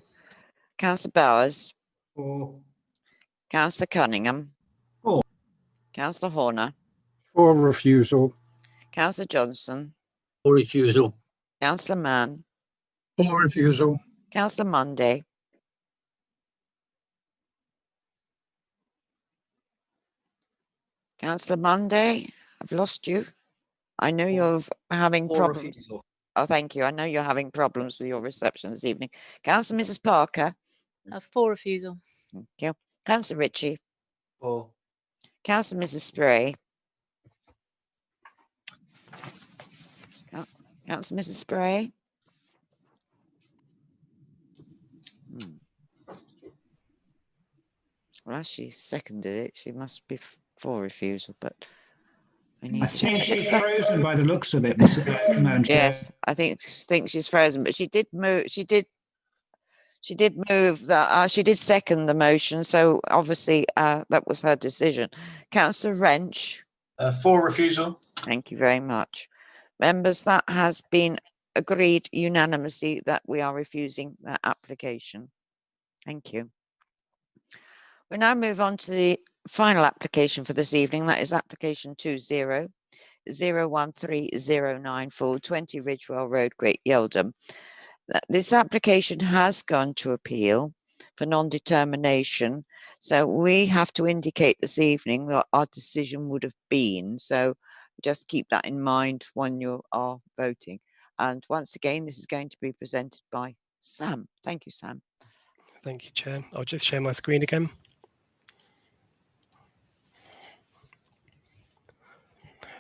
Councillor Bowers. For. Councillor Cunningham. For. Councillor Horner. For refusal. Councillor Johnson. For refusal. Councillor Mann. For refusal. Councillor Monday. Councillor Monday, I've lost you. I know you're having problems. Refusal. Oh, thank you. I know you're having problems with your reception this evening. Councillor Mrs. Parker. For refusal. Thank you. Councillor Ritchie. For. Councillor Mrs. Spray. Councillor Mrs. Spray. Well, as she seconded it, she must be for refusal, but I think she's frozen by the looks of it, Madam Chair. Yes, I think she's frozen, but she did move. She did move that. She did second the motion, so obviously that was her decision. Councillor Wrench. For refusal. Thank you very much, members. That has been agreed unanimously that we are refusing that application. Thank you. We now move on to the final application for this evening. That is application 20-01309 20 Ridgewell Road, Great Yeldham. This application has gone to appeal for non-determination. So we have to indicate this evening that our decision would have been. So just keep that in mind when you are voting. And once again, this is going to be presented by Sam. Thank you, Sam. Thank you, Chair. I'll just share my screen again.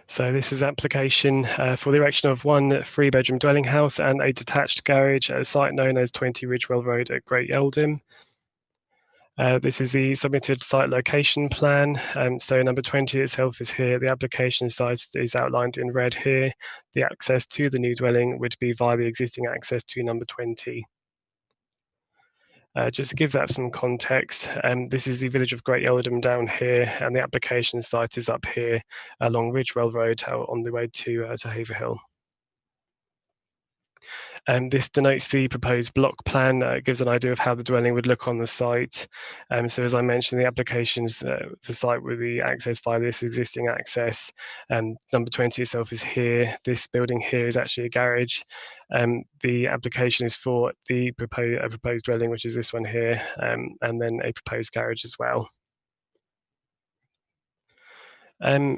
So this is application for the erection of one 3-bedroom dwelling house and a detached garage at a site known as 20 Ridgewell Road at Great Yeldham. This is the submitted site location plan. So number 20 itself is here. The application site is outlined in red here. The access to the new dwelling would be via the existing access to number 20. Just to give that some context, this is the village of Great Yeldham down here, and the application site is up here along Ridgewell Road on the way to Haverhill. This denotes the proposed block plan. It gives an idea of how the dwelling would look on the site. So as I mentioned, the applications, the site with the access via this existing access. Number 20 itself is here. This building here is actually a garage. The application is for the proposed dwelling, which is this one here, and then a proposed garage as well.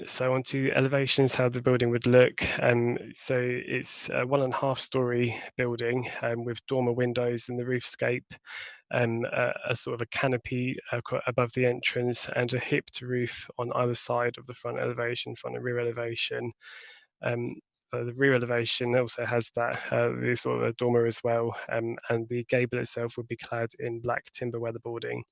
So onto elevations, how the building would look. So it's a 1.5 story building with dormer windows in the roofscape, a sort of a canopy above the entrance, and a hipped roof on either side of the front elevation, front and rear elevation. The rear elevation also has that this sort of a dormer as well, and the gable itself would be clad in black timber weatherboarding.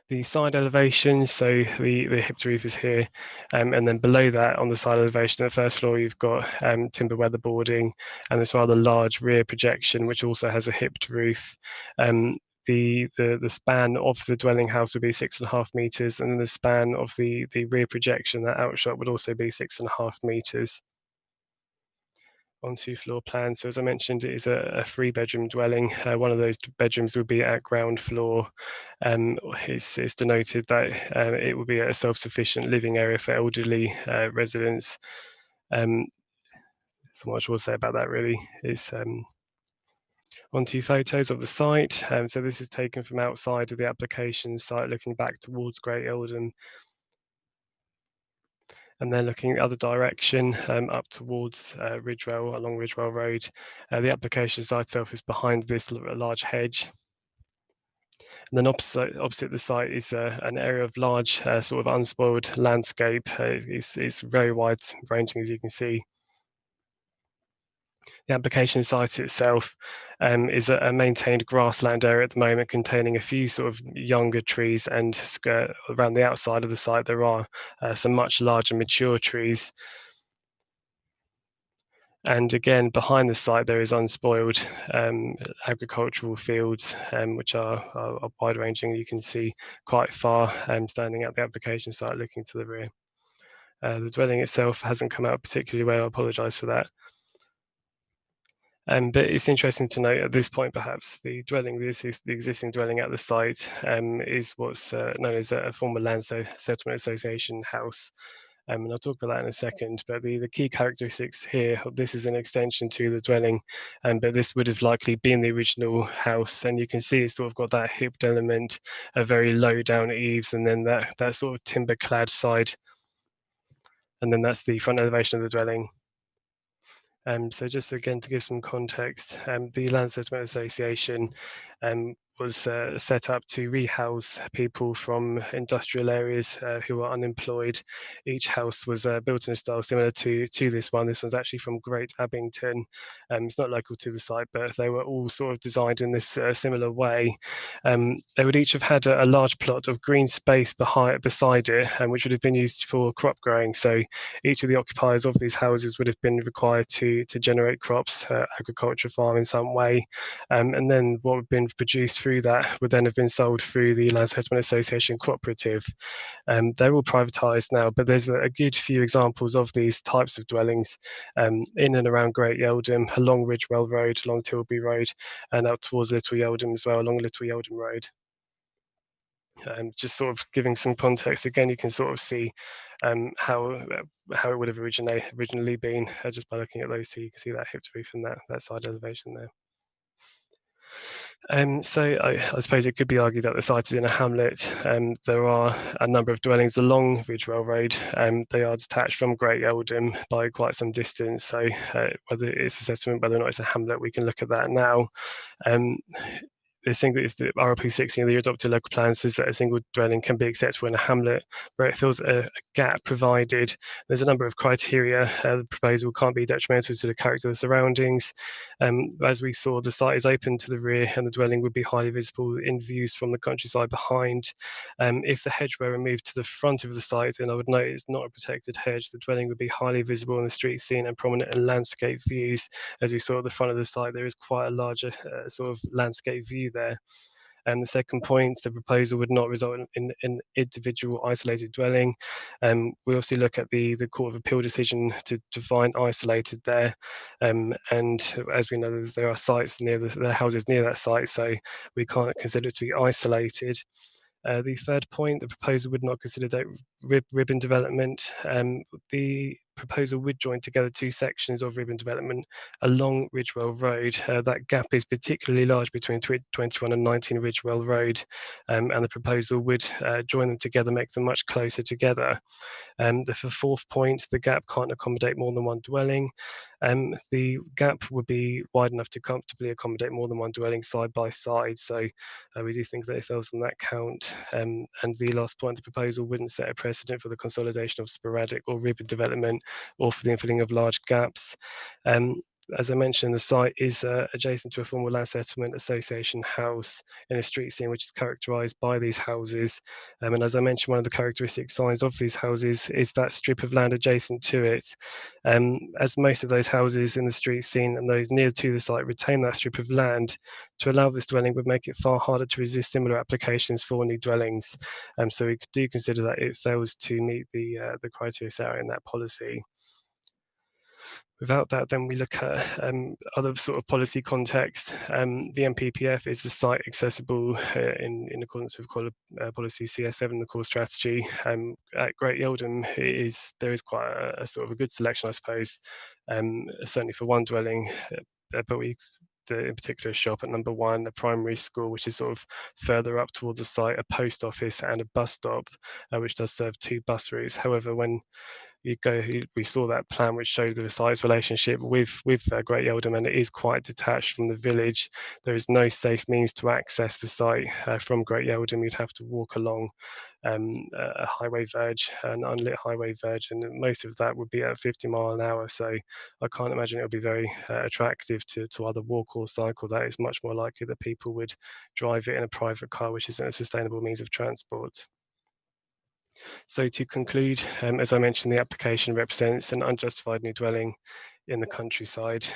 The side elevations, so the hipped roof is here, and then below that on the side elevation, at the first floor, you've got timber weatherboarding and this rather large rear projection, which also has a hipped roof. The span of the dwelling house would be 6.5 meters, and then the span of the rear projection, that outshot, would also be 6.5 meters. Onto floor plan. So as I mentioned, it is a 3-bedroom dwelling. One of those bedrooms would be at ground floor. It's denoted that it will be a self-sufficient living area for elderly residents. So much we'll say about that really. It's onto photos of the site. So this is taken from outside of the application site, looking back towards Great Yeldham. And then looking the other direction, up towards Ridgewell, along Ridgewell Road. The application site itself is behind this large hedge. And then opposite the site is an area of large, sort of unspoiled landscape. It's very wide ranging, as you can see. The application site itself is a maintained grassland area at the moment, containing a few sort of younger trees, and around the outside of the site there are some much larger mature trees. And again, behind the site there is unspoiled agricultural fields, which are wide-ranging. You can see quite far standing at the application site looking to the rear. The dwelling itself hasn't come out particularly well, I apologise for that. But it's interesting to note at this point, perhaps, the dwelling, the existing dwelling at the site is what's known as a former land settlement association house. And I'll talk about that in a second, but the key characteristics here, this is an extension to the dwelling, but this would have likely been the original house, and you can see it's sort of got that hipped element, a very low down eaves, and then that sort of timber clad side, and then that's the front elevation of the dwelling. So just again to give some context, the Land Settlement Association was set up to rehouse people from industrial areas who are unemployed. Each house was built in a style similar to this one. This one's actually from Great Abington. It's not local to the site, but they were all sort of designed in this similar way. They would each have had a large plot of green space beside it, which would have been used for crop growing. So each of the occupiers of these houses would have been required to generate crops, agriculture, farm in some way, and then what would have been produced through that would then have been sold through the Land Settlement Association cooperative. They're all privatised now, but there's a good few examples of these types of dwellings in and around Great Yeldham, along Ridgewell Road, along Tilbury Road, and out towards Little Yeldham as well, along Little Yeldham Road. Just sort of giving some context, again, you can sort of see how it would have originally been just by looking at those two. You can see that hipped roof and that side elevation there. So I suppose it could be argued that the site is in a hamlet. There are a number of dwellings along Ridgewell Road. They are detached from Great Yeldham by quite some distance. So whether it's a settlement, whether or not it's a hamlet, we can look at that now. The thing that is the RLP 16 of the adopted local plan says that a single dwelling can be acceptable in a hamlet where it fills a gap provided. There's a number of criteria. The proposal can't be detrimental to the character of the surroundings. As we saw, the site is open to the rear and the dwelling would be highly visible in views from the countryside behind. If the hedge were removed to the front of the site, and I would note it's not a protected hedge, the dwelling would be highly visible in the street scene and prominent in landscape views. As we saw at the front of the site, there is quite a larger sort of landscape view there. And the second point, the proposal would not result in an individual isolated dwelling. We also look at the Court of Appeal decision to define isolated there. And as we know, there are sites near there are houses near that site, so we can't consider it to be isolated. The third point, the proposal would not consider ribbon development. The proposal would join together two sections of ribbon development along Ridgewell Road. That gap is particularly large between 21 and 19 Ridgewell Road, and the proposal would join them together, make them much closer together. The fourth point, the gap can't accommodate more than one dwelling. The gap would be wide enough to comfortably accommodate more than one dwelling side by side. So we do think that it fails on that count. And the last point, the proposal wouldn't set a precedent for the consolidation of sporadic or ribbon development or for the infilling of large gaps. As I mentioned, the site is adjacent to a former land settlement association house in a street scene which is characterised by these houses. And as I mentioned, one of the characteristic signs of these houses is that strip of land adjacent to it. As most of those houses in the street scene and those near to the site retain that strip of land, to allow this dwelling would make it far harder to resist similar applications for new dwellings. So we do consider that it fails to meet the criteria set out in that policy. Without that, then we look at other sort of policy context. The MPPF is the site accessible in accordance with policy CS7, the core strategy. At Great Yeldham, there is quite a sort of a good selection, I suppose, certainly for one dwelling, but in particular shop at number 1, a primary school, which is sort of further up towards the site, a post office and a bus stop, which does serve 2 bus routes. However, when we saw that plan which showed the size relationship with Great Yeldham, and it is quite detached from the village. There is no safe means to access the site from Great Yeldham. You'd have to walk along a highway verge, an unlit highway verge, and most of that would be at 50 miles an hour. So I can't imagine it would be very attractive to either walk or cycle. That is much more likely that people would drive it in a private car, which isn't a sustainable means of transport. So to conclude, as I mentioned, the application represents an unjustified new dwelling in the countryside,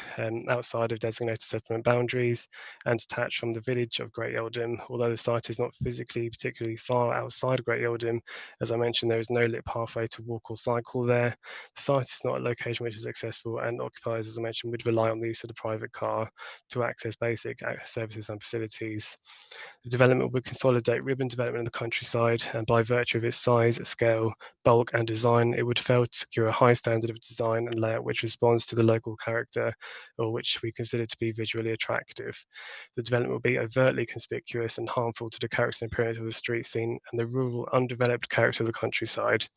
outside of designated settlement boundaries and detached from the village of Great Yeldham. Although the site is not physically particularly far outside Great Yeldham, as I mentioned, there is no lit pathway to walk or cycle there. The site is not a location which is accessible, and occupiers, as I mentioned, would rely on the use of the private car to access basic services and facilities. The development would consolidate urban development in the countryside, and by virtue of its size, scale, bulk and design, it would fail to secure a high standard of design and layout which responds to the local character, or which we consider to be visually attractive. The development will be overtly conspicuous and harmful to the character and appearance of the street scene and the rural, undeveloped character of the countryside.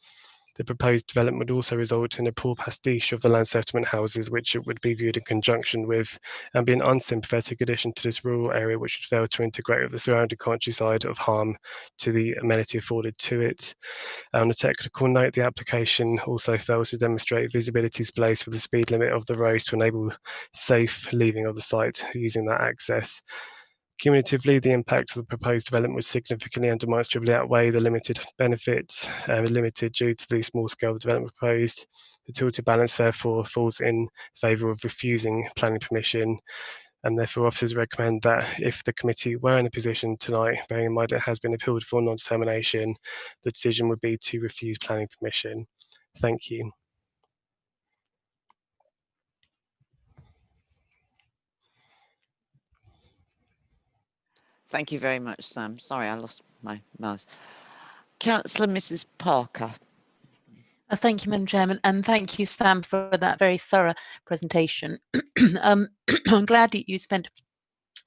The proposed development would also result in a poor pastiche of the land settlement houses, which it would be viewed in conjunction with, and be an unsympathetic addition to this rural area, which would fail to integrate with the surrounding countryside of harm to the amenity afforded to it. On a technical note, the application also fails to demonstrate visibility displays for the speed limit of the road to enable safe leaving of the site using that access. Cumulatively, the impact of the proposed development would significantly and demonstrably outweigh the limited benefits limited due to the small scale development proposed. The tilted balance therefore falls in favour of refusing planning permission, and therefore officers recommend that if the committee were in a position tonight, bearing in mind it has been appealed for non-determination, the decision would be to refuse planning permission. Thank you. Thank you very much, Sam. Sorry, I lost my mouse. Councillor Mrs. Parker. Thank you, Madam Chairman, and thank you, Sam, for that very thorough presentation. I'm glad that you spent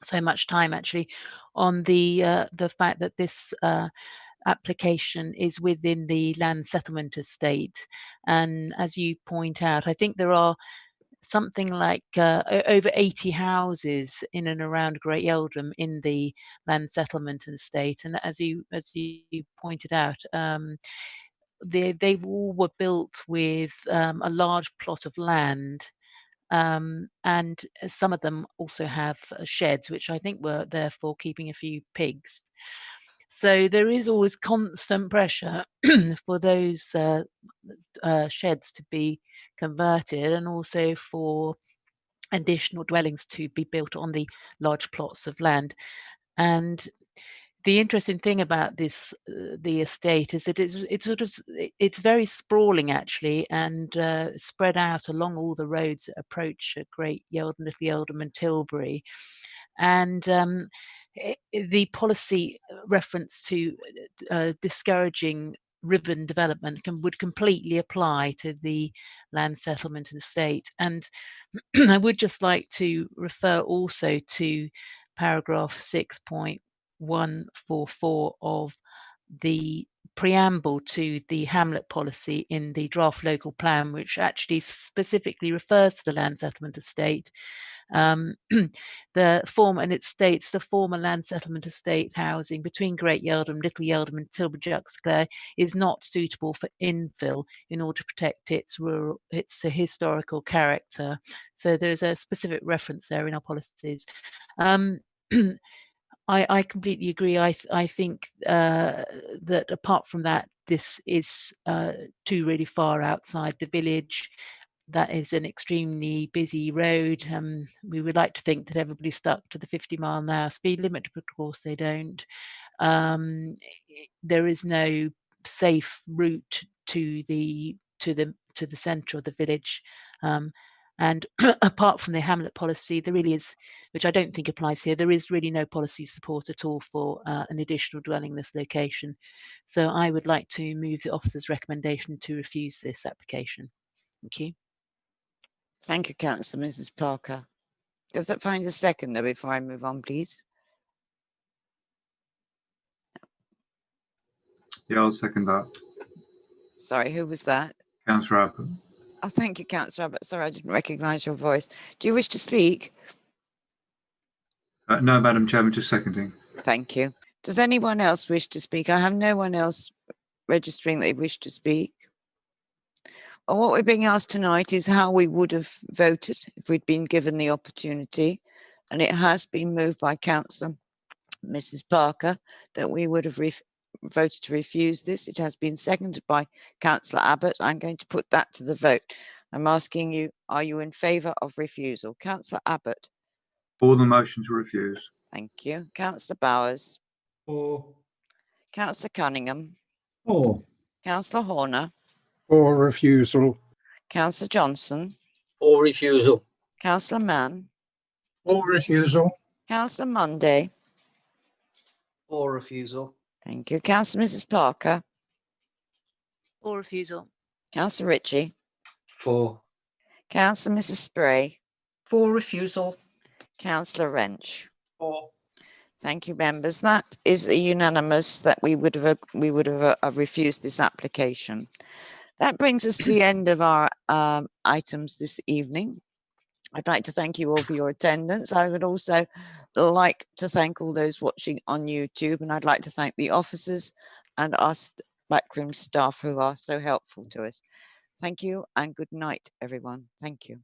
so much time actually on the fact that this application is within the land settlement estate, and as you point out, I think there are something like over 80 houses in and around Great Yeldham in the land settlement estate, and as you pointed out, they all were built with a large plot of land, and some of them also have sheds, which I think were there for keeping a few pigs. So there is always constant pressure for those sheds to be converted, and also for additional dwellings to be built on the large plots of land. And the interesting thing about this, the estate, is that it's very sprawling actually, and spread out along all the roads that approach Great Yeldham, Little Yeldham, and Tilbury. And the policy reference to discouraging ribbon development would completely apply to the land settlement and estate. And I would just like to refer also to paragraph 6.144 of the preamble to the hamlet policy in the draft local plan, which actually specifically refers to the land settlement estate. The former, and it states, the former land settlement estate housing between Great Yeldham, Little Yeldham and Tilbury Juxclare is not suitable for infill in order to protect its historical character. So there's a specific reference there in our policies. I completely agree. I think that apart from that, this is too really far outside the village. That is an extremely busy road. We would like to think that everybody's stuck to the 50-mile-an-hour speed limit, but of course they don't. There is no safe route to the centre of the village. And apart from the hamlet policy, there really is, which I don't think applies here, there is really no policy support at all for an additional dwelling in this location. So I would like to move the officer's recommendation to refuse this application. Thank you. Thank you, Councillor Mrs. Parker. Does that find a second though before I move on, please? Yeah, I'll second that. Sorry, who was that? Councillor Abbott. Oh, thank you, Councillor Abbott. Sorry, I didn't recognise your voice. Do you wish to speak? No, Madam Chairman, just seconding. Thank you. Does anyone else wish to speak? I have no one else registering they wish to speak. Well, what we're being asked tonight is how we would have voted if we'd been given the opportunity. And it has been moved by Councillor Mrs. Parker that we would have voted to refuse this. It has been seconded by Councillor Abbott. I'm going to put that to the vote. I'm asking you, are you in favour of refusal? Councillor Abbott. For the motion to refuse. Thank you. Councillor Bowers. For. Councillor Cunningham. For. Councillor Horner. For refusal. Councillor Johnson. For refusal. Councillor Mann. For refusal. Councillor Monday. For refusal. Thank you. Councillor Mrs. Parker. For refusal. Councillor Ritchie. For. Councillor Mrs. Spray. For refusal. Councillor Wrench. For. Thank you, members. That is a unanimous that we would have refused this application. That brings us to the end of our items this evening. I'd like to thank you all for your attendance. I would also like to thank all those watching on YouTube, and I'd like to thank the officers and our backroom staff who are so helpful to us. Thank you and good night, everyone. Thank you.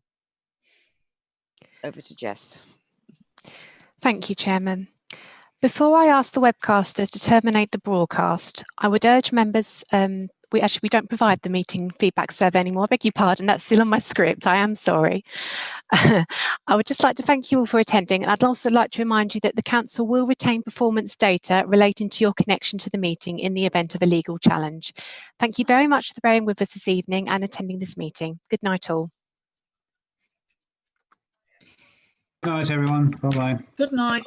Over to Jess. Thank you, Chairman. Before I ask the webcasters to terminate the broadcast, I would urge members, we don't provide the meeting feedback survey anymore. I beg your pardon, that's still on my script. I am sorry. I would just like to thank you all for attending, and I'd also like to remind you that the Council will retain performance data relating to your connection to the meeting in the event of a legal challenge. Thank you very much for bearing with us this evening and attending this meeting. Good night all. Good night, everyone. Bye-bye. Good night.